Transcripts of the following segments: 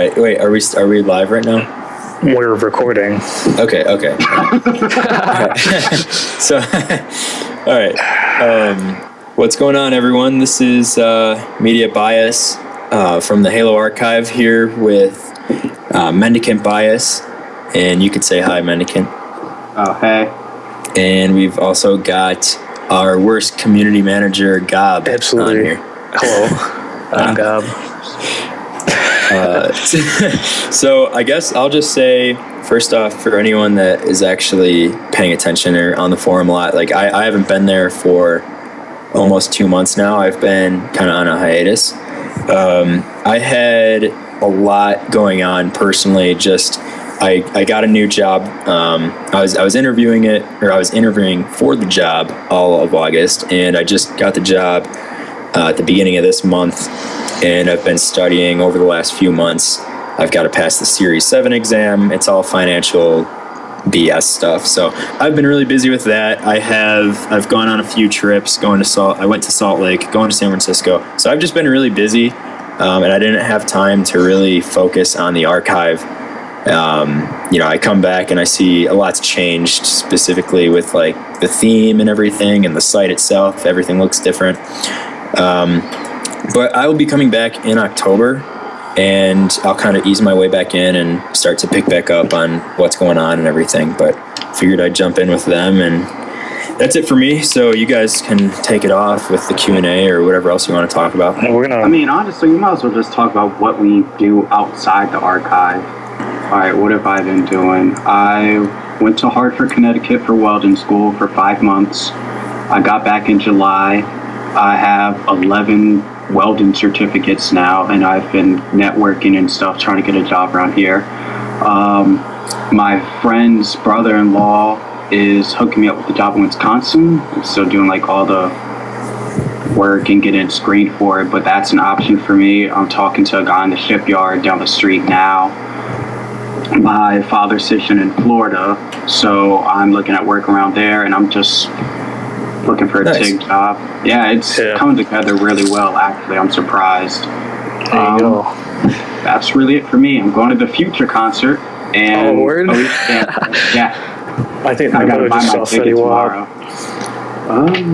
right. Wait, are we live right now? We're recording. Okay. All right. So, all right. What's going on, everyone? This is Media Bias from the Halo Archive here with Mendicant Bias, and you could say hi, Mendicant. Oh, hey. And we've also got our worst community manager, Gob, Absolutely. on here. Hello, I'm Gob. So I guess I'll just say, first off, for anyone that is actually paying attention or on the forum a lot, like I haven't been there for almost 2 months now. I've been kind of on a hiatus. I had a lot going on personally. Just I got a new job. I was interviewing for the job all of August, and I just got the job at the beginning of this month, and I've been studying over the last few months. I've got to pass the Series 7 exam. It's all financial BS stuff. So I've been really busy with that. I've gone on a few trips. I went to Salt Lake, going to San Francisco. So I've just been really busy, and I didn't have time to really focus on the archive. I come back and I see a lot's changed, specifically with like the theme and everything, and the site itself. Everything looks different. But I will be coming back in October, and I'll kind of ease my way back in and start to pick back up on what's going on and everything. But figured I'd jump in with them, and that's it for me. So you guys can take it off with the Q&A or whatever else you want to talk about. Honestly, you might as well just talk about what we do outside the archive. All right, what have I been doing? I went to Hartford, Connecticut for welding school for 5 months. I got back in July. I have 11 welding certificates now, and I've been networking and stuff, trying to get a job around here. My friend's brother-in-law is hooking me up with a job in Wisconsin. I'm still doing like all the work and getting screened for it, but that's an option for me. I'm talking to a guy in the shipyard down the street now. My father's stationed in Florida, so I'm looking at work around there, and I'm just looking for a TIG job. Yeah, it's coming together really well, actually. I'm surprised. There you go. That's really it for me. I'm going to the Future concert. And word? Yeah. I think I gotta buy my yourself ticket tomorrow.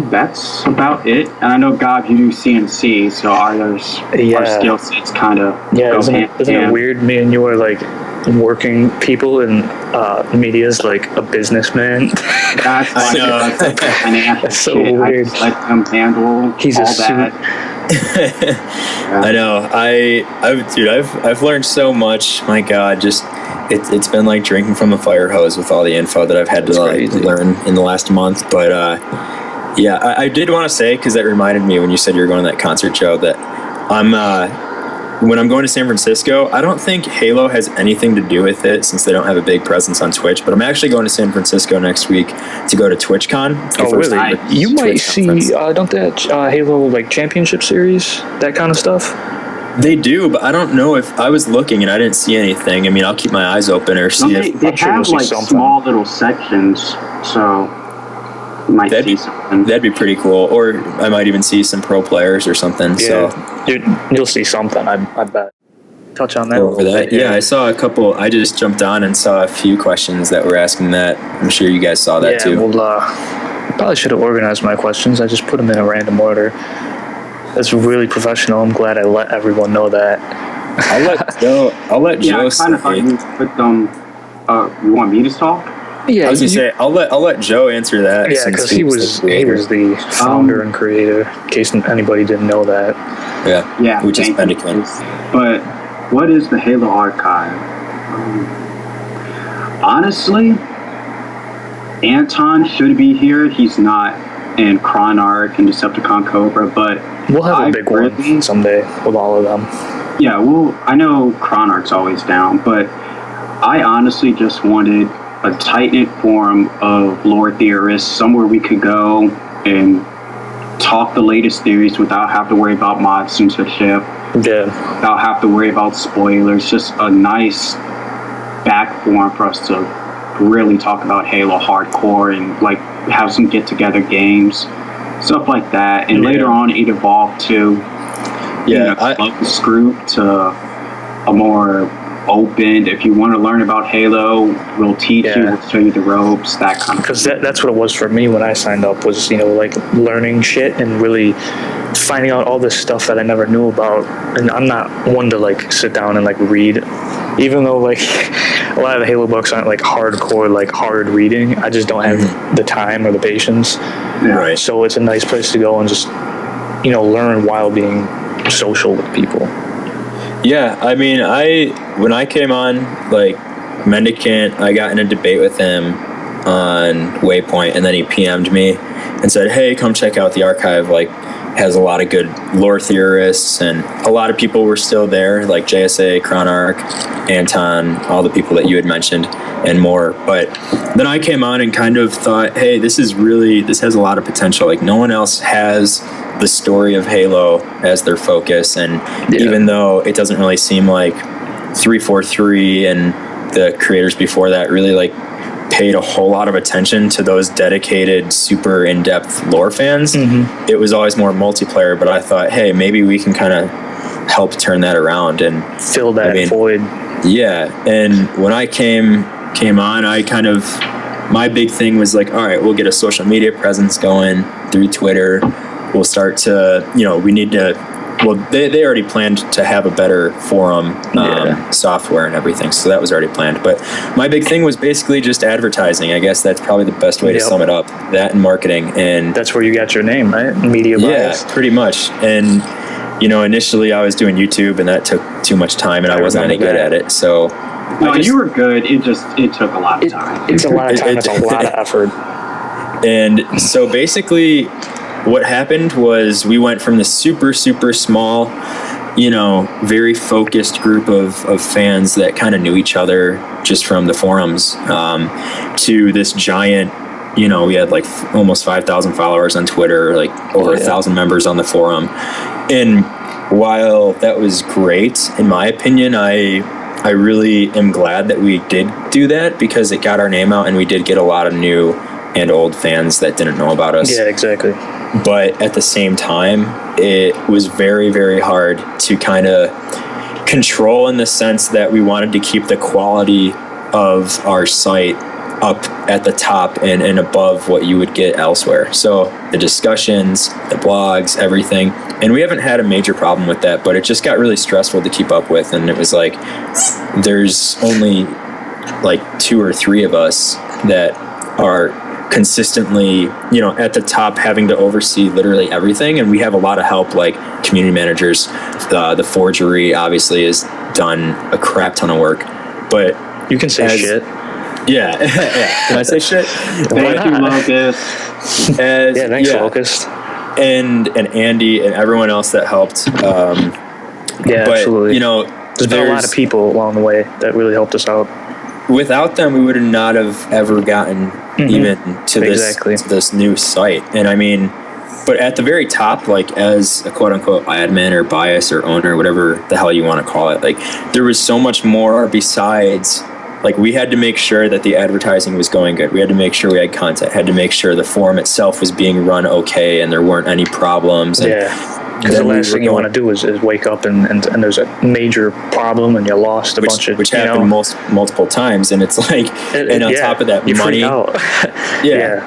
That's about it. And I know, Gob, you do CNC, so our skill sets kind of go hand in Isn't it hand. weird? Me and you are like working people, and media's like a businessman. That's That's so weird. I just let him handle He's all a that. I know. I've learned so much. My God, just it's been like drinking from a fire hose with all the info that I've had to learn in the last month. But I did want to say, because that reminded me when you said you were going to that concert, Joe, that when I'm going to San Francisco, I don't think Halo has anything to do with it, since they don't have a big presence on Twitch. But I'm actually going to San Francisco next week to go to TwitchCon. Oh, really? You might see, don't they have Halo like championship series, that kind of stuff? They do, but I don't know if I was looking and I didn't see anything. I mean, I'll keep my eyes open or see if they have like small little sections, so you might see something. That'd be pretty cool. Or I might even see some pro players or something. Yeah, so you'll see something. I bet. Touch on that over that. Yeah, I saw a couple. I just jumped on and saw a few questions that were asking that. I'm sure you guys saw that too. Well, I probably should have organized my questions. I just put them in a random order. That's really professional. I'm glad I let everyone know that. I'll let Joe. I kind of thought you put them. You want me to talk? Yeah, I was gonna say I'll let Joe answer that. Yeah, because he was the founder and creator. In case anybody didn't know that. Yeah. Which is Mendicant. But what is the Halo Archive? Honestly, Anton should be here. He's not in Chronarch and Decepticon Cobra, but we'll have a big one someday with all of them. Yeah, well, I know Chronarch's always down, but I honestly just wanted a tight-knit forum of lore theorists, somewhere we could go and talk the latest theories without having to worry about mod censorship, without having to worry about spoilers. Just a nice back forum for us to really talk about Halo hardcore and like have some get-together games, stuff like that. And later on, it evolved to a close group to a more open. If you want to learn about Halo, we'll teach you, we'll show you the ropes, that kind of because that's what it was for me when I signed up, was, you know, like learning shit and really finding out all this stuff that I never knew about. And I'm not one to like sit down and like read, even though like a lot of the Halo books aren't like hardcore, like hard reading. I just don't have the time or the patience. Right. So it's a nice place to go and just, you know, learn while being social with people. Yeah, I mean, when I came on, like, Mendicant, I got in a debate with him on Waypoint, and then he PM'd me and said, hey, come check out the archive, like, has a lot of good lore theorists, and a lot of people were still there, like JSA, Chronarch, Anton, all the people that you had mentioned, and more. But then I came on and kind of thought, hey, this has a lot of potential. Like, no one else has the story of Halo as their focus, and even though it doesn't really seem like 343 and the creators before that really like paid a whole lot of attention to those dedicated, super in-depth lore fans, it was always more multiplayer. But I thought, hey, maybe we can kind of help turn that around and fill that void. Yeah, and when I came on, I kind of, my big thing was like, all right, we'll get a social media presence going through Twitter. We'll start to, you know, we need to, well, they already planned to have a better forum software and everything, so that was already planned. But my big thing was basically just advertising. I guess that's probably the best way to sum it up. That and marketing. And that's where you got your name, right? Media bias. Yeah, pretty much. And, you know, initially I was doing YouTube, and that took too much time, and I wasn't any good at it. So no, you were good. It took a lot of time. It's a lot of time. It's a lot of effort. And so basically, what happened was we went from the super, super small, you know, very focused group of fans that kind of knew each other just from the forums, to this giant, you know, we had like almost 5,000 followers on Twitter, like over 1,000 members on the forum. And while that was great, in my opinion, I really am glad that we did do that, because it got our name out, and we did get a lot of new and old fans that didn't know about us. Yeah, exactly. But at the same time, it was very, very hard to kind of control, in the sense that we wanted to keep the quality of our site up at the top and above what you would get elsewhere. So the discussions, the blogs, everything. And we haven't had a major problem with that, but it just got really stressful to keep up with. And it was like, there's only like 2 or 3 of us that are consistently, you know, at the top, having to oversee literally everything. And we have a lot of help, like community managers. The forgery obviously has done a crap ton of work, but you can say shit. Yeah. Can I say shit? Thank you, Locust. Thanks, Locust. And Andy and everyone else that helped. But, absolutely. You know, there's been a lot of people along the way that really helped us out. Without them, we would not have ever gotten even to this new site. And I mean, but at the very top, like as a quote unquote admin or bias or owner, whatever the hell you want to call it, like there was so much more besides. Like, we had to make sure that the advertising was going good. We had to make sure we had content, had to make sure the forum itself was being run okay and there weren't any problems. Because the last thing you want to do is wake up and there's a major problem and you lost a bunch of... Which happened multiple times, and it's like... and on top of that, money...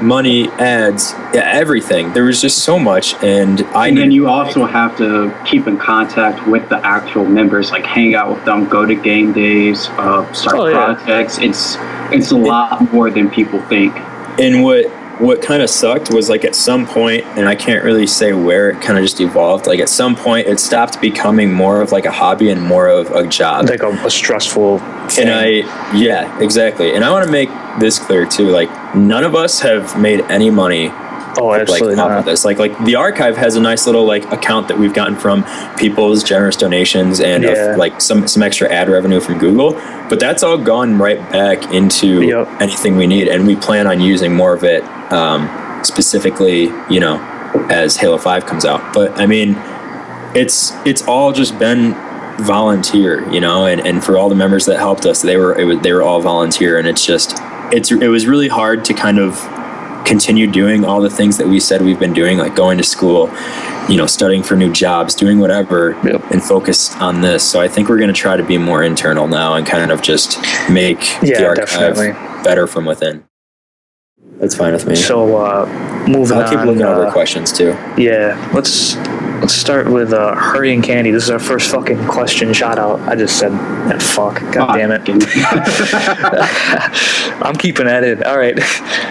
money, ads, everything. There was just so much, and then you also have to keep in contact with the actual members, like hang out with them, go to game days, start projects. It's a lot more than people think. And what kind of sucked was, like, at some point, and I can't really say where, it kind of just evolved. Like, at some point, it stopped becoming more of like a hobby and more of a job, like a stressful thing. And exactly. And I want to make this clear too. Like, none of us have made any money. Oh, absolutely not. Off of this. Like the archive has a nice little like account that we've gotten from people's generous donations and like some extra ad revenue from Google, but that's all gone right back into anything we need, and we plan on using more of it specifically, you know, as Halo 5 comes out. But I mean, it's all just been volunteer, you know, and for all the members that helped us, they were all volunteer, and it was really hard to kind of continue doing all the things that we said we've been doing, like going to school, studying for new jobs, doing whatever, and focus on this. So I think we're going to try to be more internal now and kind of just make the archive better from within. That's fine with me. So moving on. I'll keep looking over questions too. Yeah, let's start with Hurry and Candy. This is our first fucking question shout out. I just said fuck. God damn it. I'm keeping at it. All right.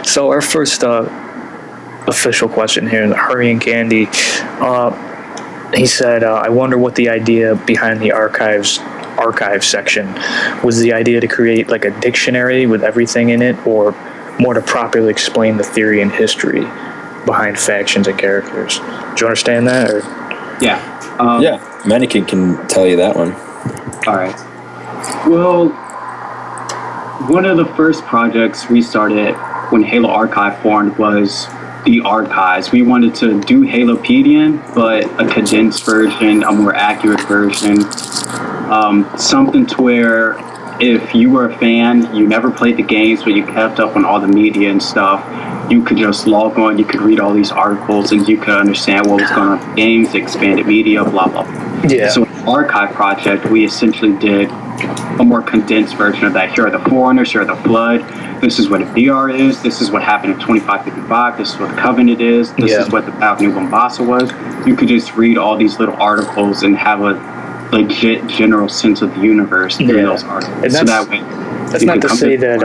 So our first official question here, Hurry and Candy. He said, I wonder what the idea behind the archive section was. The idea to create like a dictionary with everything in it, or more to properly explain the theory and history behind factions and characters? Do you understand that? Or? Yeah. Mannequin can tell you that one. All right. Well, one of the first projects we started when Halo Archive formed was the archives. We wanted to do Halopedian, but a condensed version, a more accurate version, something to where if you were a fan, you never played the games, but you kept up on all the media and stuff, you could just log on, you could read all these articles, and you could understand what was going on in the games, the expanded media, blah, blah, blah. Yeah. So in the archive project, we essentially did a more condensed version of that. Here are the Forerunners, here are the Flood, this is what a VR is, this is what happened in 2555, this is what the Covenant is, this is what the Battle of New Mombasa was. You could just read all these little articles and have a legit general sense of the universe through those articles. And that's not to say that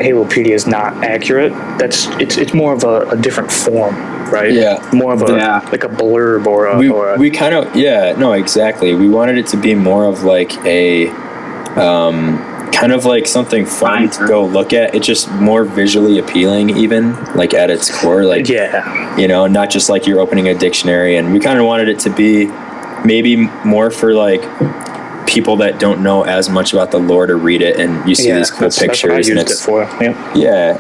Halopedia is not accurate. It's more of a different form, right? Yeah, more of like a blurb or a. We kind of exactly. We wanted it to be more of like a kind of like something fun to go look at. It's just more visually appealing, even like at its core, like not just like you're opening a dictionary. And we kind of wanted it to be maybe more for like people that don't know as much about the lore to read it, and you see these cool pictures. That's what I used it for.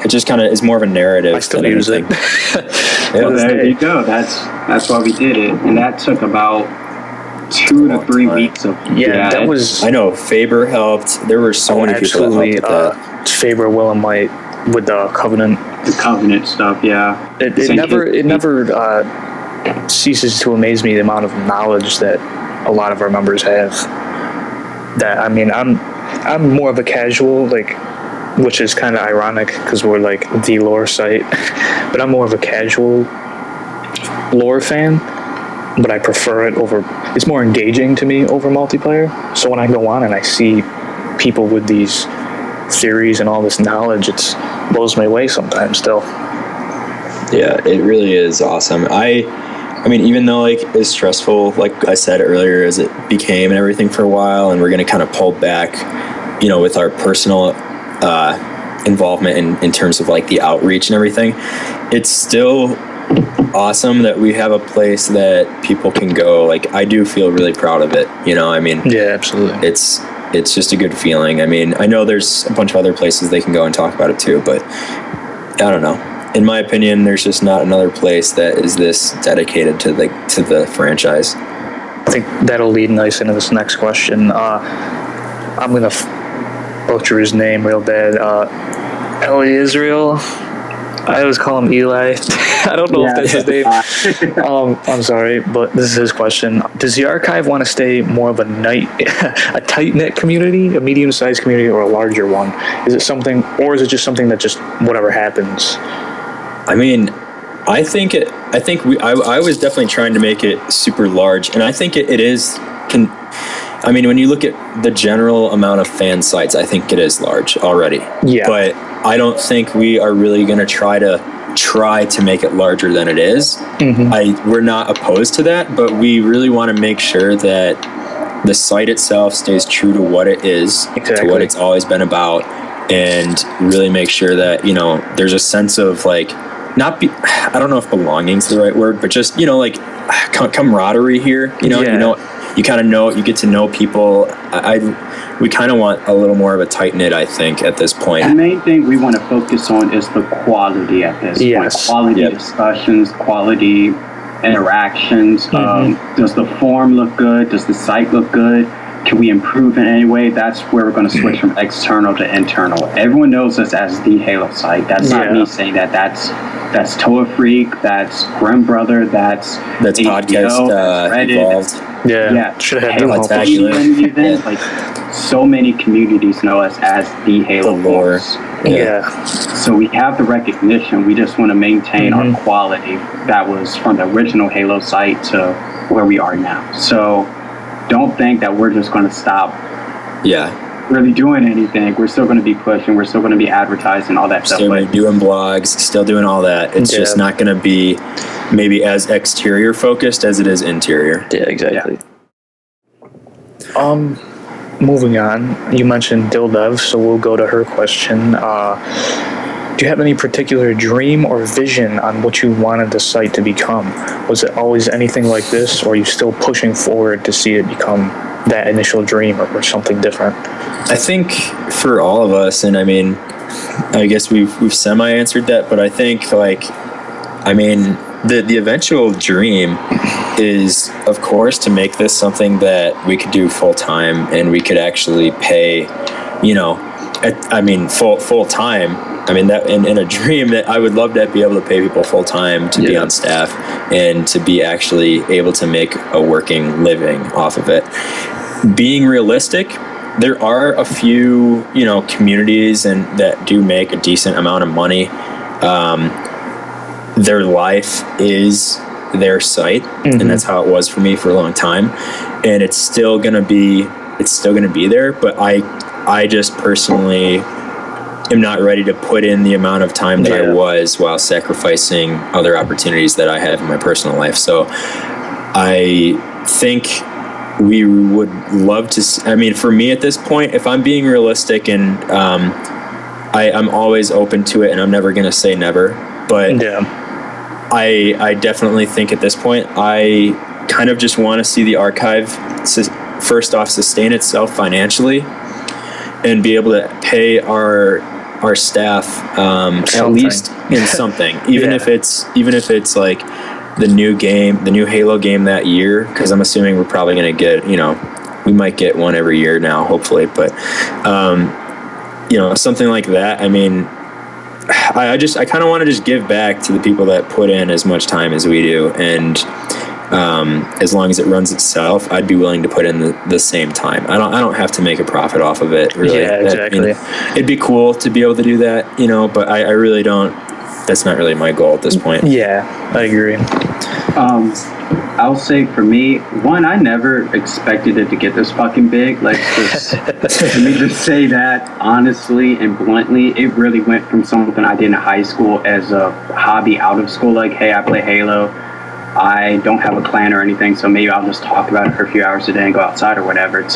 It just kind of is more of a narrative. I still use it. Well, there you go. That's why we did it, and that took about 2 to 3 weeks of that was. I know Faber helped. There were so many people that helped with that. Faber, Willamite with the Covenant. The Covenant stuff, It never ceases to amaze me the amount of knowledge that a lot of our members have. That I'm more of a casual, like, which is kind of ironic because we're like the lore site, but I'm more of a casual lore fan. But I prefer it over. It's more engaging to me over multiplayer. So when I go on and I see people with these theories and all this knowledge, it blows me away sometimes. Still. Yeah, it really is awesome. I mean, even though like it's stressful, like I said earlier, as it became and everything for a while, and we're going to kind of pull back, with our personal involvement in terms of like the outreach and everything, it's still awesome that we have a place that people can go. Like, I do feel really proud of it. Yeah, absolutely. It's just a good feeling. I mean, I know there's a bunch of other places they can go and talk about it too, but I don't know. In my opinion, there's just not another place that is this dedicated to the franchise. I think that'll lead nice into this next question. I'm gonna butcher his name real bad. Eli Israel. I always call him Eli. I don't know if that's his name. I'm sorry, but this is his question. Does the archive want to stay more of a tight-knit community, a medium-sized community, or a larger one? Is it something, or is it just something that just whatever happens? I mean, I was definitely trying to make it super large, and I think it is. I mean, when you look at the general amount of fan sites, I think it is large already. Yeah. But I don't think we are really going to try to make it larger than it is. Mm-hmm. We're not opposed to that, but we really want to make sure that the site itself stays true to what it is, to what it's always been about, and really make sure that, there's a sense of like, I don't know if belonging's the right word, but just, like camaraderie here, you kind of know, you get to know people. We kind of want a little more of a tight-knit, I think, at this point. The main thing we want to focus on is the quality at this point. Quality discussions, quality interactions. Mm-hmm. Does the forum look good? Does the site look good? can we improve in any way? That's where we're going to switch from external to internal. Everyone knows us as the Halo site. That's not me saying that. That's Toa Freak, that's Grim Brother, that's podcast evolved. Yeah. Should have had Halo Spectacular. Like, so many communities know us as the Halo lore. Force. Yeah. So we have the recognition. We just want to maintain our quality that was from the original Halo site to where we are now. So don't think that we're just going to stop really doing anything. We're still going to be pushing. We're still going to be advertising, all that stuff. Still doing blogs, still doing all that. It's just not going to be maybe as exterior focused as it is interior. Yeah, exactly. Moving on, you mentioned Dildev, so we'll go to her question. Do you have any particular dream or vision on what you wanted the site to become? Was it always anything like this, or are you still pushing forward to see it become that initial dream or something different? I think for all of us, and I mean, I guess we've semi-answered that, but I think the eventual dream is, of course, to make this something that we could do full time and we could actually pay, full time. I mean, that in a dream that I would love to be able to pay people full time to be on staff and to be actually able to make a working living off of it. Being realistic, there are a few, communities that do make a decent amount of money. Their life is their site, and that's how it was for me for a long time. And it's still gonna be there. But I just personally am not ready to put in the amount of time that I was while sacrificing other opportunities that I have in my personal life. So I think we would love to, for me at this point, if I'm being realistic, and I'm always open to it and I'm never going to say never, but I definitely think at this point, I kind of just want to see the archive, first off, sustain itself financially and be able to pay our staff at least in something, even if it's like the new Halo game that year, because I'm assuming we're probably going to get, we might get one every year now, hopefully, but something like that. I mean, I kind of want to just give back to the people that put in as much time as we do, and as long as it runs itself, I'd be willing to put in the same time. I don't have to make a profit off of it, really. Yeah, exactly. It'd be cool to be able to do that, but I really don't. That's not really my goal at this point. Yeah, I agree. I'll say for me, one, I never expected it to get this fucking big. Let me just say that honestly and bluntly. It really went from something I did in high school as a hobby out of school, like, hey, I play Halo. I don't have a clan or anything, so maybe I'll just talk about it for a few hours a day and go outside or whatever.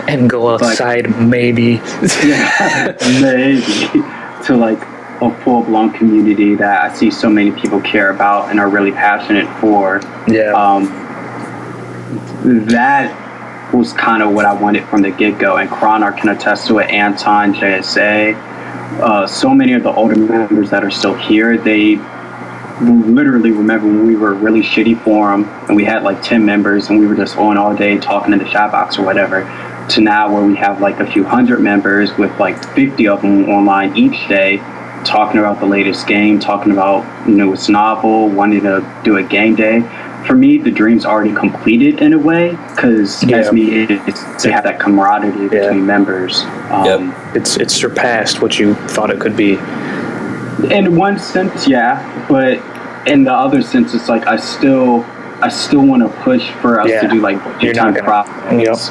And go outside, maybe. Yeah, maybe. To like a full-blown community that I see so many people care about and are really passionate for. That was kind of what I wanted from the get-go, and Chronar can attest to it, Anton, JSA, so many of the older members that are still here, they literally remember when we were a really shitty forum and we had like 10 members and we were just on all day talking in the chat box or whatever, to now where we have like a few hundred members with like 50 of them online each day, talking about the latest game, talking about newest novel, wanting to do a game day. For me, the dream's already completed in a way, because as me, it's to have that camaraderie between members. It's surpassed what you thought it could be. In one sense, but in the other sense, it's like I still want to push for us to do like time projects.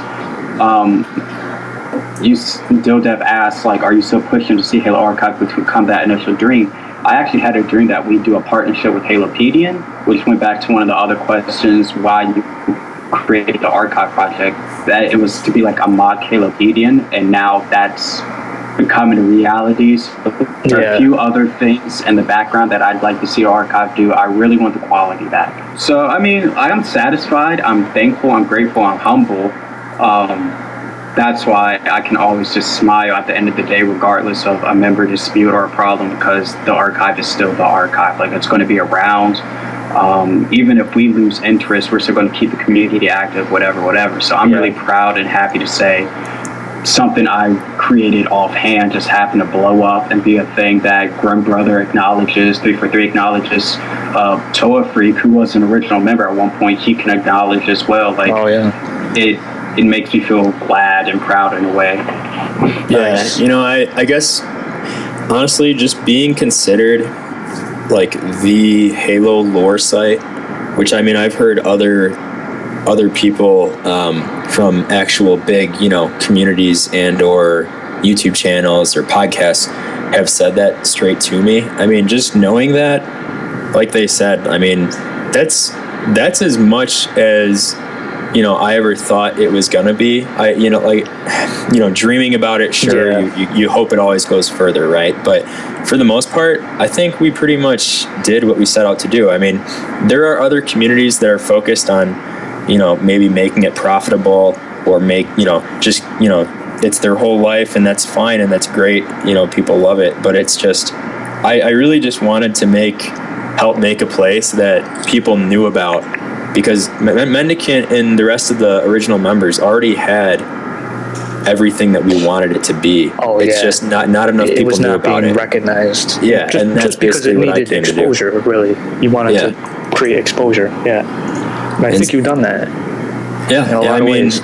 Dildev asked, like, are you still pushing to see Halo Archive to become that initial dream? I actually had a dream that we do a partnership with Halopedian, which went back to one of the other questions, why you created the archive project. That it was to be like a mock Halopedian, and now that's becoming a reality. So there are a few other things in the background that I'd like to see archive do. I really want the quality back. So, I mean, I am satisfied, I'm thankful, I'm grateful, I'm humble. That's why I can always just smile at the end of the day, regardless of a member dispute or a problem, because the archive is still the archive. Like, it's going to be around. Even if we lose interest, we're still going to keep the community active, whatever. So I'm really proud and happy to say something I created offhand just happened to blow up and be a thing that Grim Brother acknowledges, 343 acknowledges. Toa Freak, who was an original member at one point, he can acknowledge as well. Like, it makes me feel glad and proud in a way. Yeah, I guess honestly, just being considered like the Halo lore site, which I mean, I've heard other people from actual big, communities and or YouTube channels or podcasts have said that straight to me. I mean, just knowing that, like they said, I mean, that's as much as I ever thought it was gonna be. Dreaming about it, sure, you hope it always goes further, right? But for the most part, I think we pretty much did what we set out to do. I mean, there are other communities that are focused on maybe making it profitable or it's their whole life, and that's fine and that's great. People love it, but it's just, I really just wanted to help make a place that people knew about, because Mendicant and the rest of the original members already had everything that we wanted it to be. It's just not enough people knew about it. It was not being recognized. Yeah, and that's just because it needed exposure, really. You wanted to create exposure, And I think you've done that. I mean, ways.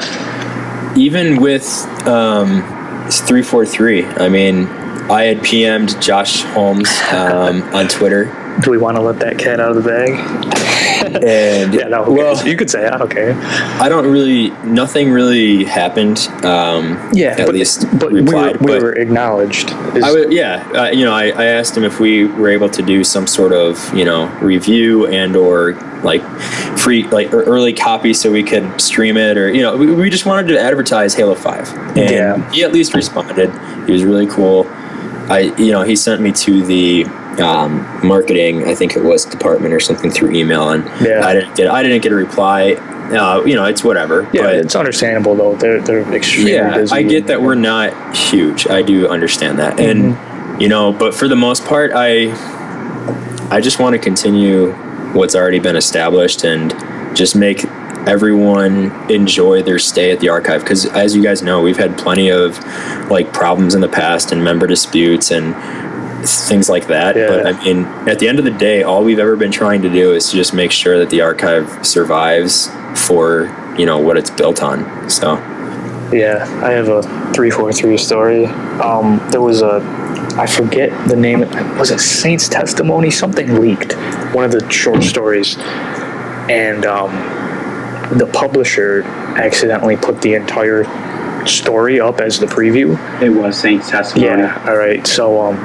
Even with 343, I mean, I had PM'd Josh Holmes on Twitter. Do we want to let that cat out of the bag? And you could say, I don't care. Nothing really happened. At least but replied, we were acknowledged. I asked him if we were able to do some sort of review and or like free early copy so we could stream it, or we just wanted to advertise Halo 5, and he at least responded. He was really cool. He sent me to the marketing, I think it was, department or something through email, and I didn't get a reply. It's whatever. Yeah, but it's understandable though. They're extremely busy. I get that we're not huge. I do understand that, and but for the most part, I just want to continue what's already been established and just make everyone enjoy their stay at the archive, because as you guys know, we've had plenty of problems in the past and member disputes and things like that. But I mean, at the end of the day, all we've ever been trying to do is to just make sure that the archive survives for what it's built on. So I have a 343 story. There was I forget the name. Was it Saint's Testimony? Something leaked, one of the short stories, and the publisher accidentally put the entire story up as the preview. It was Saint's Testimony. Yeah. All right. So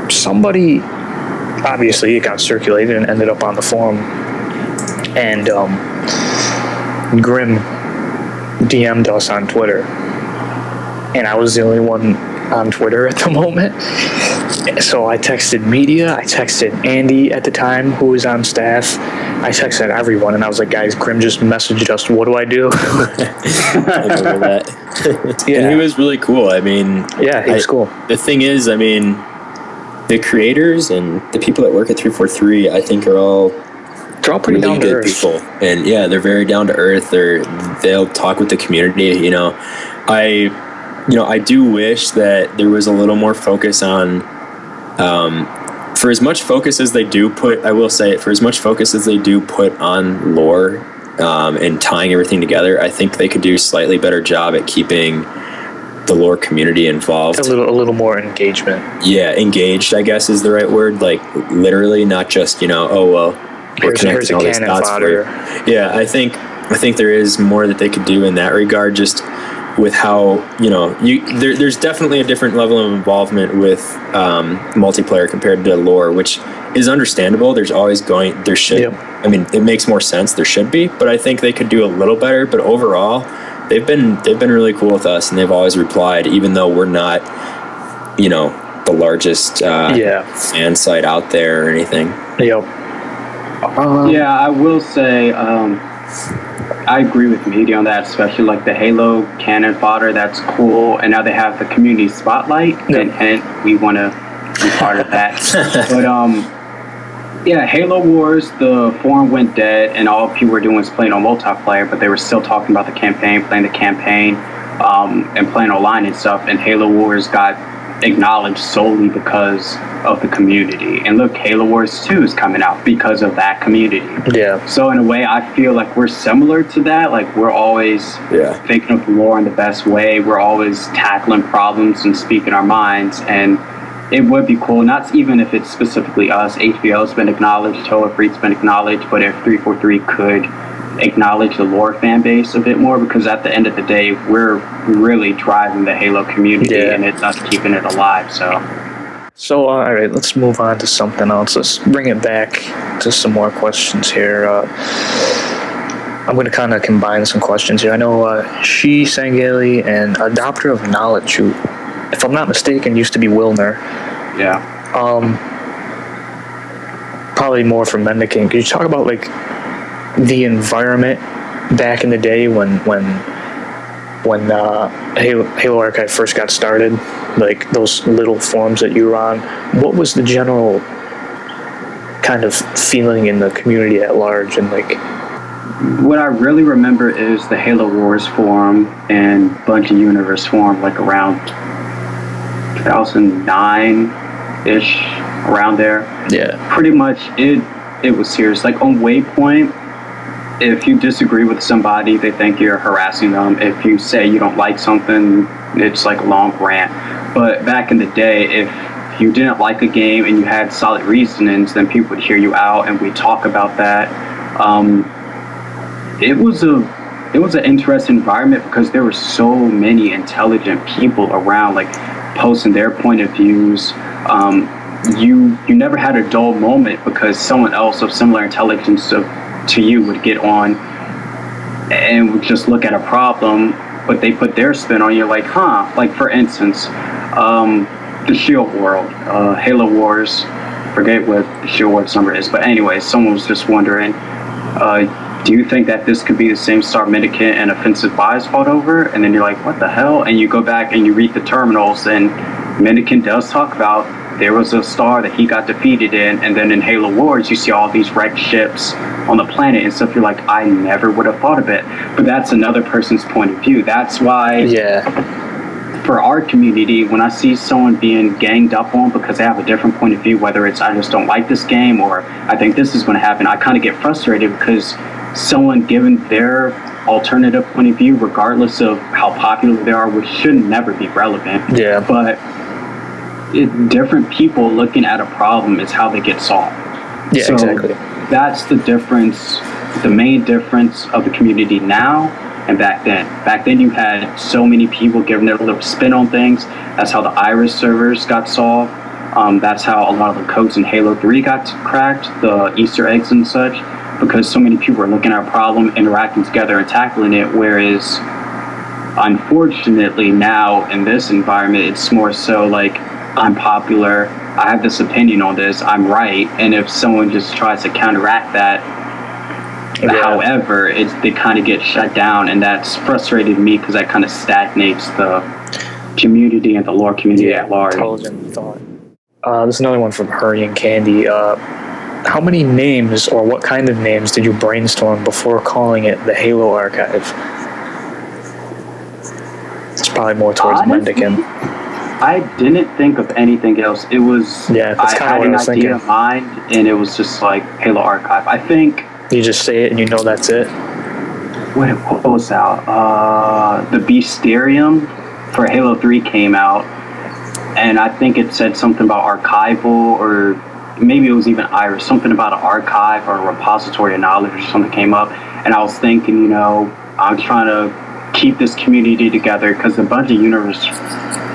somebody, obviously, it got circulated and ended up on the forum, and Grim DM'd us on Twitter, and I was the only one on Twitter at the moment. So I texted media, I texted Andy at the time, who was on staff, I texted everyone, and I was like, guys, Grim just messaged us, what do I do? I remember that. And he was really cool. I mean, he was cool. The thing is, I mean, the creators and the people that work at 343, I think they're all pretty really down to earth people, and they're very down to earth. They'll talk with the community. I do wish that there was a little more focus on, for as much focus as they do put on lore and tying everything together, I think they could do a slightly better job at keeping the lore community involved. A little more engagement. Yeah, engaged, I guess, is the right word. Like, literally, not just, we're connecting all these dots for you. Yeah, I think there is more that they could do in that regard, just with how there's definitely a different level of involvement with multiplayer compared to lore, which is understandable. I mean, it makes more sense, there should be, but I think they could do a little better. But overall, they've been really cool with us, and they've always replied, even though we're not the largest fan site out there or anything. I will say I agree with Media on that, especially like the Halo cannon fodder. That's cool. And now they have the community spotlight, and we want to be part of that. But Yeah, Halo Wars, the forum went dead, and all people were doing was playing on multiplayer, but they were still talking about the campaign, playing the campaign, and playing online and stuff. And Halo Wars got acknowledged solely because of the community. And look, Halo Wars 2 is coming out because of that community. Yeah. So in a way, I feel like we're similar to that. Like, we're always thinking of the lore in the best way. We're always tackling problems and speaking our minds. And it would be cool, not even if it's specifically us. HBO's been acknowledged, Toa Freak's been acknowledged, but if 343 could acknowledge the lore fan base a bit more, because at the end of the day, we're really driving the Halo community, and it's us keeping it alive. So all right, let's move on to something else. Let's bring it back to some more questions here. I'm going to kind of combine some questions here. I know She Sangeli and Adopter of Knowledge, who, if I'm not mistaken, used to be Wilner. Yeah. Probably more from Mendicant. Could you talk about like the environment back in the day when Halo Archive first got started, like those little forums that you were on? What was the general kind of feeling in the community at large? And like, what I really remember is the Halo Wars forum and Bungie Universe forum, like around 2009-ish, around there. Yeah. Pretty much it was serious. Like on Waypoint, if you disagree with somebody, they think you're harassing them. If you say you don't like something, it's like a long rant. But back in the day, if you didn't like a game and you had solid reasonings, then people would hear you out and we'd talk about that. It was an interesting environment because there were so many intelligent people around, like posting their point of views. You never had a dull moment because someone else of similar intelligence to you would get on and would just look at a problem, but they put their spin on you, like, huh? Like, for instance, the Shield world, Halo Wars, forget what the Shield Wars number is, but anyway, someone was just wondering, do you think that this could be the same star Mendicant and Offensive Bias fought over? And then you're like, what the hell? And you go back and you read the terminals, and Mendicant does talk about there was a star that he got defeated in, and then in Halo Wars you see all these wrecked ships on the planet and stuff. You're like, I never would have thought of it. But that's another person's point of view. That's why for our community, when I see someone being ganged up on because they have a different point of view, whether it's I just don't like this game or I think this is going to happen, I kind of get frustrated because someone given their alternative point of view, regardless of how popular they are, which should never be relevant. Yeah. But different people looking at a problem is how they get solved. Yeah, so exactly. That's the difference, the main difference of the community now and back then. Back then you had so many people giving their little spin on things. That's how the Iris servers got solved. That's how a lot of the codes in Halo 3 got cracked, the Easter eggs and such, because so many people were looking at a problem, interacting together and tackling it, whereas unfortunately now in this environment it's more so like, I'm popular, I have this opinion on this, I'm right, and if someone just tries to counteract that, however, they kind of get shut down, and that's frustrated me because that kind of stagnates the community and the lore community at large. Intelligent thought. There's another one from Hurrying Candy. How many names, or what kind of names, did you brainstorm before calling it the Halo Archive? It's probably more towards Mendicant. I didn't think of anything else. It was, that's I had an idea in mind, and it was just like Halo Archive. I think you just say it and you know that's it. What was that? The Beasterium for Halo 3 came out, and I think it said something about archival, or maybe it was even Iris, something about an archive or a repository of knowledge or something came up, and I was thinking, I'm trying to keep this community together because the Bungie Universe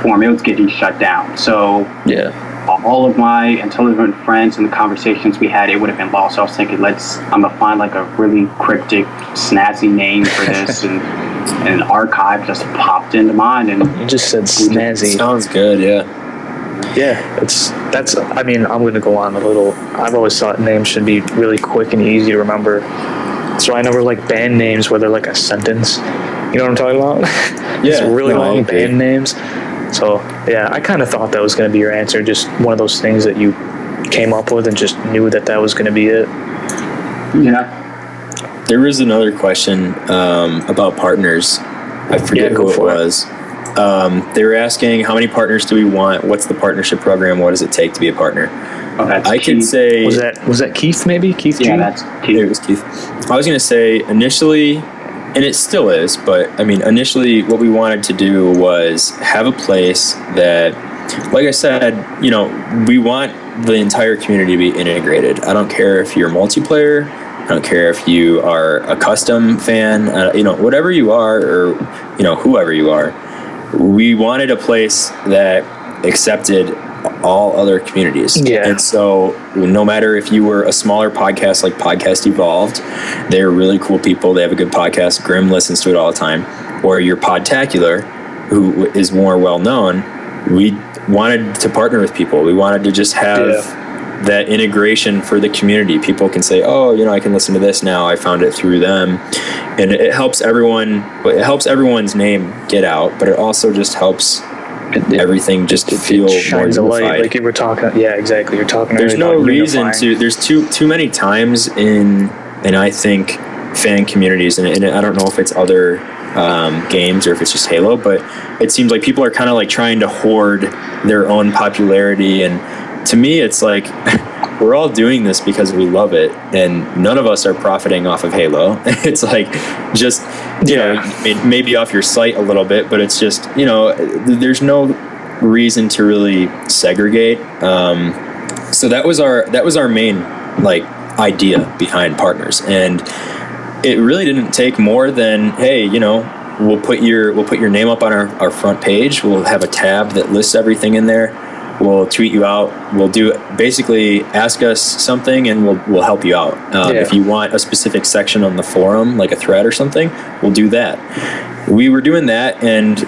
forum, it was getting shut down. So all of my intelligent friends and the conversations we had, it would have been lost. So I was thinking, I'm gonna find like a really cryptic, snazzy name for this, and an archive just popped into mind. And you just said snazzy. Sounds good, yeah. That's. I mean, I'm gonna go on a little. I've always thought names should be really quick and easy to remember. So I never like band names where they're like a sentence. You know what I'm talking about? It's really long band names. So, I kind of thought that was going to be your answer, just one of those things that you came up with and just knew that was going to be it. Yeah. There was another question about partners. I forget who it was. They were asking, how many partners do we want? What's the partnership program? What does it take to be a partner? I could say... Was that Keith, maybe? Keith? Yeah, that's Keith. It was Keith. I was going to say initially, and it still is, but I mean, initially what we wanted to do was have a place that, like I said, you know, we want the entire community to be integrated. I don't care if you're multiplayer. I don't care if you are a custom fan, you know, whatever you are, or, you know, whoever you are. We wanted a place that accepted all other communities. Yeah. And so no matter if you were a smaller podcast like Podcast Evolved, they're really cool people. They have a good podcast. Grim listens to it all the time. Or you're Podtacular, who is more well known. We wanted to partner with people. We wanted to just have that integration for the community. People can say, oh, you know, I can listen to this now. I found it through them. And it helps everyone. It helps everyone's name get out, but it also just helps everything just feel more shines a light, unified. like you were talking. Yeah, exactly. You're talking. There's no reason unifying. to. There's too many times in I think fan communities, and I don't know if it's other games or if it's just Halo, but it seems like people are kind of like trying to hoard their own popularity. And to me, it's like we're all doing this because we love it, and none of us are profiting off of Halo. It's like just you know, maybe off your site a little bit, but it's just, you know, there's no reason to really segregate. So that was our main like idea behind partners, and it really didn't take more than, hey, you know, we'll put your name up on our front page. We'll have a tab that lists everything in there. We'll tweet you out. We'll do basically ask us something, and we'll help you out. If you want a specific section on the forum, like a thread or something, we'll do that. We were doing that, and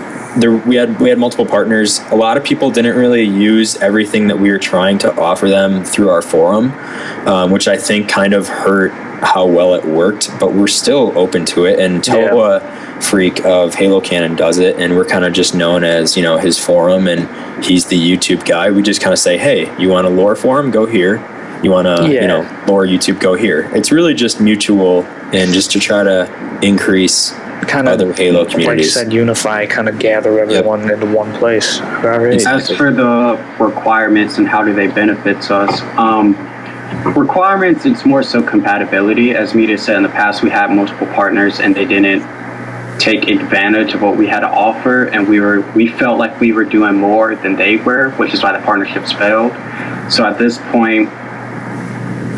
we had multiple partners. A lot of people didn't really use everything that we were trying to offer them through our forum, which I think kind of hurt how well it worked. But we're still open to it, and Toa Freak of Halo Canon does it, and we're kind of just known as, you know, his forum, and he's the YouTube guy. We just kind of say, hey, you want a lore forum? Go here. You want to, you know, lore YouTube? Go here. It's really just mutual, and just to try to increase kind of other Halo communities. Like you said, unify, kind of gather everyone into one place. Right. As for the requirements and how do they benefit us, requirements, it's more so compatibility. As Mita said in the past, we had multiple partners and they didn't take advantage of what we had to offer, and we felt like we were doing more than they were, which is why the partnerships failed. So at this point,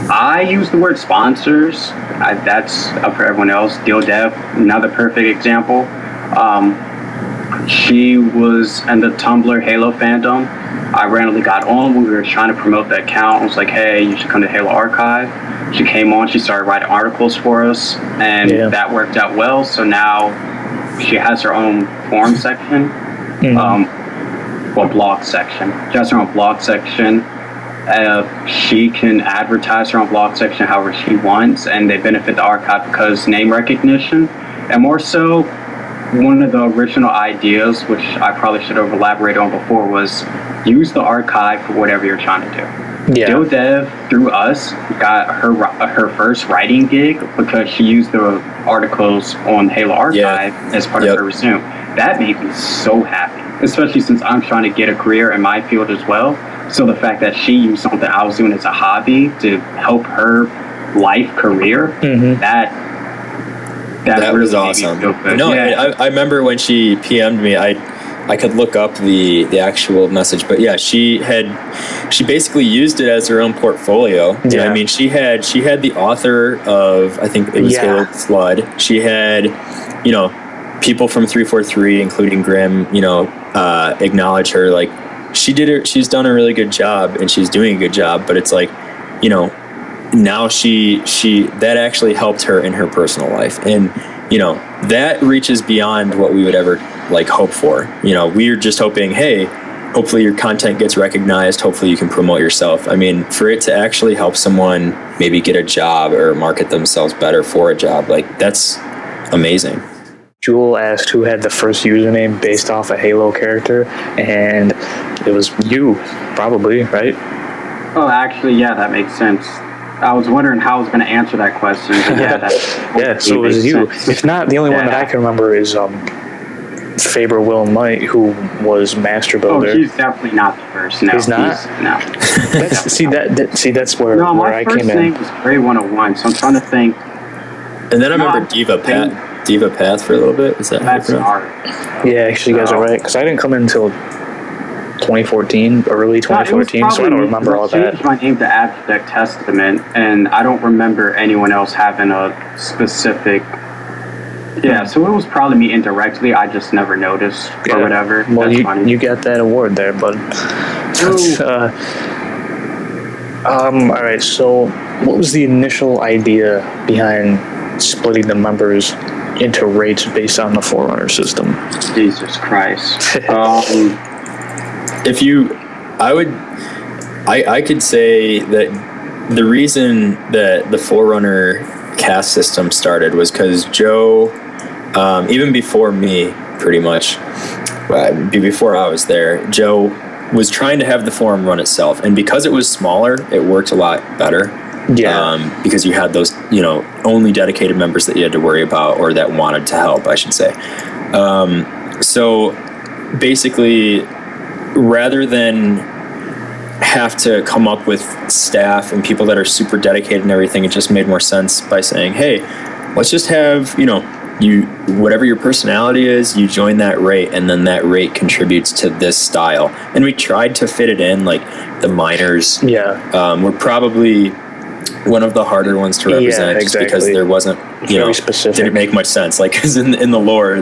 I use the word sponsors. That's up for everyone else. Deal Dev, another perfect example. She was in the Tumblr Halo fandom. I randomly got on when we were trying to promote the account. I was like, hey, you should come to Halo Archive. She came on, she started writing articles for us, and that worked out well. So now she has her own forum section, blog section. She has her own blog section. She can advertise her own blog section however she wants, and they benefit the archive because name recognition, and more so, one of the original ideas, which I probably should have elaborated on before, was use the archive for whatever you're trying to do. Dill Dev, through us, got her first writing gig because she used the articles on Halo Archive as part of her resume. That made me so happy, especially since I'm trying to get a career in my field as well. So the fact that she used something I was doing as a hobby to help her life career, that really was awesome. Made me feel good. No, I remember when she PM'd me, I could look up the actual message, but yeah, she basically used it as her own portfolio. You know what I mean, she had the author of, I think it was Halo Flood. She had, you know, people from 343, including Grim, you know, acknowledge her. Like, she's done a really good job, and she's doing a good job, but it's like, you know, now she that actually helped her in her personal life, and you know, that reaches beyond what we would ever like hope for. You know, we're just hoping, hey, hopefully your content gets recognized, hopefully you can promote yourself. I mean, for it to actually help someone maybe get a job or market themselves better for a job, like, that's amazing. Jewel asked who had the first username based off a Halo character, and it was you, probably, right? Oh, actually, yeah, that makes sense. I was wondering how I was going to answer that question. But yeah, that Yeah, so it was makes you. sense. If not, the only one that I can remember is Faber Will and Might, who was Master Oh, Builder. he's definitely not the first. No, He's not? No. That's where No, where my I first came in. name was Gray 101, so I'm trying to think. And then I No, remember Diva Path for a little bit. Is that how you That's pronounce art. Yeah, actually, you guys are right, because I didn't come in until 2014, early 2014, so I don't remember all I changed that. my name to Abject Testament, and I don't remember anyone else having a specific. Yeah, so it was probably me indirectly. I just never noticed or whatever. Well, That's funny. you got that award there, bud. All right. So, what was the initial idea behind splitting the members into rates based on the Forerunner system? Jesus Christ. I could say that the reason that the Forerunner caste system started was because Joe, even before me, pretty much, before I was there, Joe was trying to have the forum run itself, and because it was smaller, it worked a lot better. Yeah. Because you had those, only dedicated members that you had to worry about, or that wanted to help, I should say. So basically, rather than have to come up with staff and people that are super dedicated and everything, it just made more sense by saying, hey, let's just have, you, whatever your personality is, you join that rate, and then that rate contributes to this style. And we tried to fit it in, like the miners. Yeah. Were probably one of the harder ones to represent, just because there wasn't, very specific. Didn't make much sense. Like, because in the lore,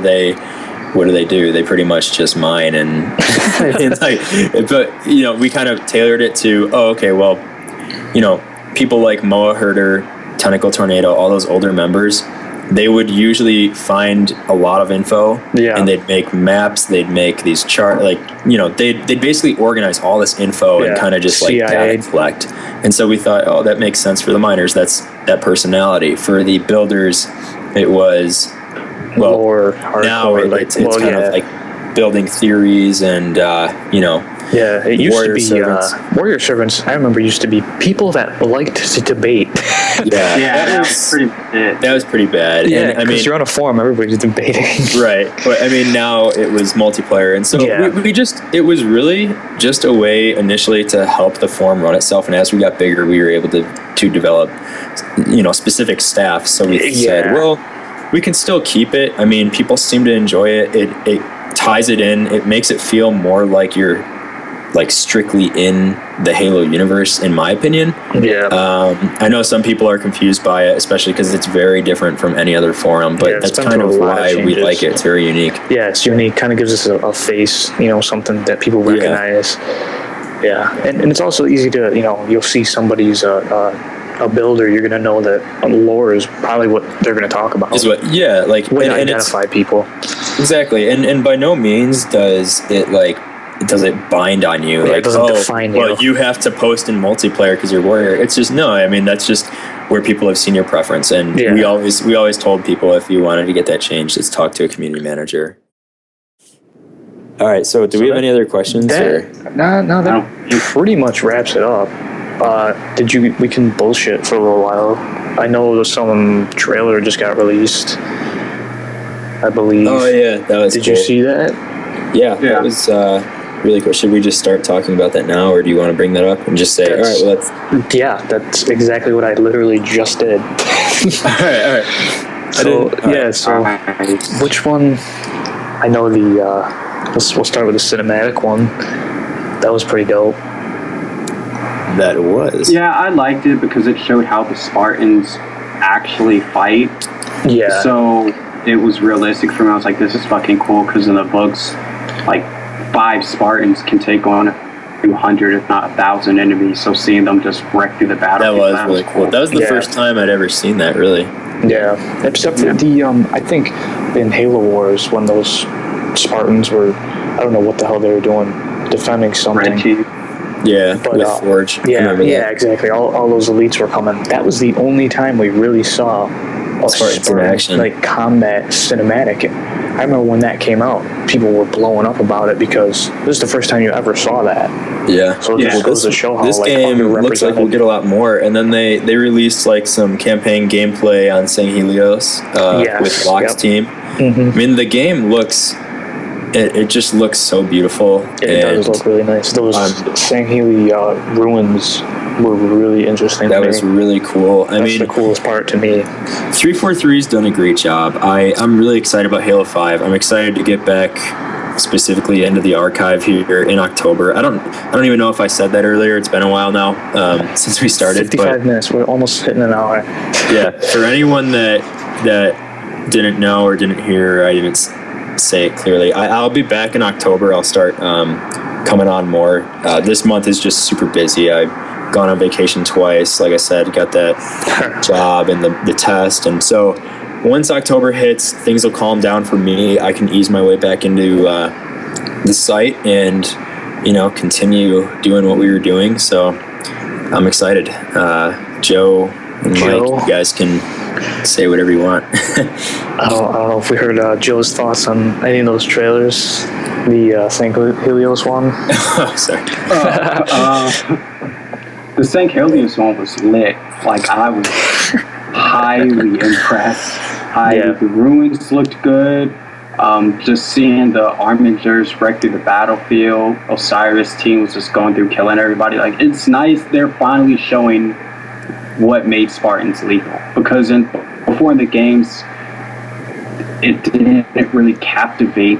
what do? They pretty much just mine, and but we kind of tailored it to, people like Moa Herder, Tentacle Tornado, all those older members, they would usually find a lot of info, and they'd make maps, they'd make these they'd basically organize all this info and kind of just like data collect. And so we thought, that makes sense for the miners. That's that personality. For the builders, it was more now it's kind of like building theories and it used to be warrior servants. I remember used to be people that liked to debate. that was pretty bad. Yeah, because you're on a forum, everybody's debating. Right, but I mean, now it was multiplayer, and so we just, it was really just a way initially to help the forum run itself. And as we got bigger, we were able to develop specific staff. So we said, well, we can still keep it. I mean, people seem to enjoy it. It ties it in. It makes it feel more like you're like strictly in the Halo universe, in my opinion. I know some people are confused by it, especially because it's very different from any other forum, but that's kind of why we like it. It's very unique. Yeah, it's unique. Kind of gives us a face, something that people recognize. And it's also easy to, you'll see somebody's a builder, you're going to know that lore is probably what they're going to talk about. Is what, way to identify people. Exactly, and by no means does it bind on you. It doesn't define you. Well, you have to post in multiplayer because you're warrior. It's just that's just where people have seen your preference, and we always told people, if you wanted to get that changed, just talk to a community manager. All right, so do we have any other questions? No, that pretty much wraps it up. We can bullshit for a little while. I know some trailer just got released, I believe. Oh yeah, that was Did you see that? Yeah, that was really cool. Should we just start talking about that now, or do you want to bring that up and just say, all right, well, that's exactly what I literally just did. all right. So which one? I know we'll start with the cinematic one. That was pretty dope. That was. Yeah, I liked it because it showed how the Spartans actually fight. Yeah. So it was realistic for me. I was like, this is fucking cool, because in the books, like 5 Spartans can take on a few hundred, if not 1,000 enemies. So seeing them just wreck through the battle. That was really cool. That was the first time I'd ever seen that, really. Yeah. Except for I think in Halo Wars, when those Spartans were, I don't know what the hell they were doing, defending something. Red Team. Yeah, but, with Forge. Yeah, exactly. All those elites were coming. That was the only time we really saw Spartans in action. like combat cinematic. I remember when that came out, people were blowing up about it because this is the first time you ever saw that. Yeah. So it just goes to show how this like game looks like we'll get a lot more. And then they released like some campaign gameplay on St. Helios with Locke's team. I mean, the game looks. It just looks so beautiful. It does look really nice. Those St. Heli ruins were really interesting. That was really cool. I mean, the coolest part to me. 343's done a great job. I'm really excited about Halo 5. I'm excited to get back specifically into the archive here in October. I don't even know if I said that earlier. It's been a while now since we started. 55 minutes. We're almost hitting an hour. Yeah. For anyone that didn't know or didn't hear, I didn't say it clearly. I'll be back in October. I'll start coming on more. This month is just super busy. I've gone on vacation twice. Like I said, got that job and the test. And so once October hits, things will calm down for me. I can ease my way back into the site and, continue doing what we were doing. So I'm excited. Joe and Mike, you guys can say whatever you want. I don't know if we heard Joe's thoughts on any of those trailers. The St. Helios one. Oh, sorry. The St. Helios one was lit. Like, I was highly impressed. The ruins looked good. Just seeing the armigers wreck through the battlefield. Osiris' team was just going through killing everybody. Like, it's nice they're finally showing what made Spartans lethal, because before in the games it didn't really captivate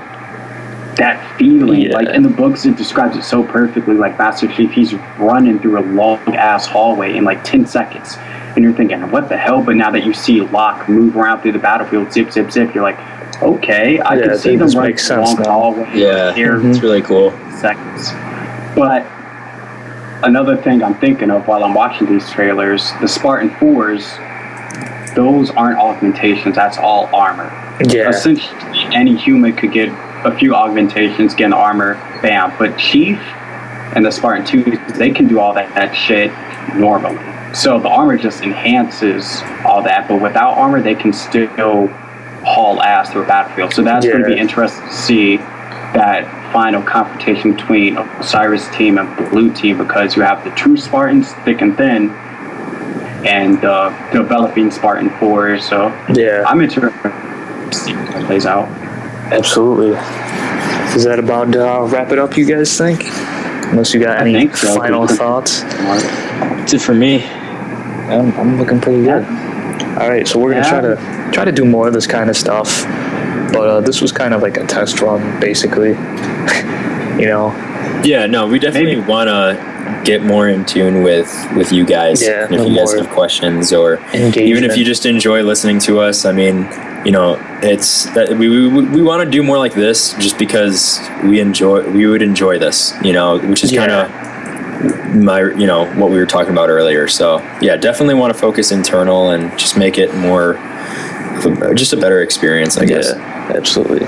that feeling. Like in the books it describes it so perfectly. Like Master Chief, he's running through a long ass hallway in like 10 seconds and you're thinking, what the hell? But now that you see Locke move around through the battlefield, zip zip zip, you're like, okay, I can see them run through a long hallway. It's really cool. Seconds. But another thing I'm thinking of while I'm watching these trailers, the Spartan 4s, those aren't augmentations, that's all armor. Yeah. Essentially, any human could get a few augmentations, get an armor, bam. But Chief and the Spartan 2s, they can do all that shit normally. So the armor just enhances all that, but without armor, they can still haul ass through a battlefield. So that's going to be interesting to see that final confrontation between Osiris' team and Blue team, because you have the true Spartans, thick and thin, and developing Spartan 4s. So I'm interested to see how that plays out. Absolutely. Is that about wrap it up, you guys think? Unless you got any final thoughts. That's it for me. I'm looking pretty good. All right, so we're gonna try to do more of this kind of stuff. But this was kind of like a test run, basically. Yeah, no, we definitely want to get more in tune with you guys. Yeah, and if you guys have questions, or even if you just enjoy listening to us, I mean, it's that we want to do more like this, just because we would enjoy this, which is kind of what we were talking about earlier. So yeah, definitely want to focus internal and just make it more just a better experience, I guess. Yeah, absolutely.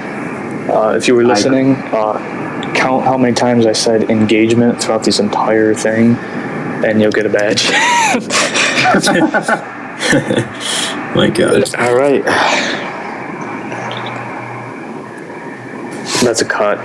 If you were listening, count how many times I said engagement throughout this entire thing, and you'll get a badge. My God. All right. That's a cut.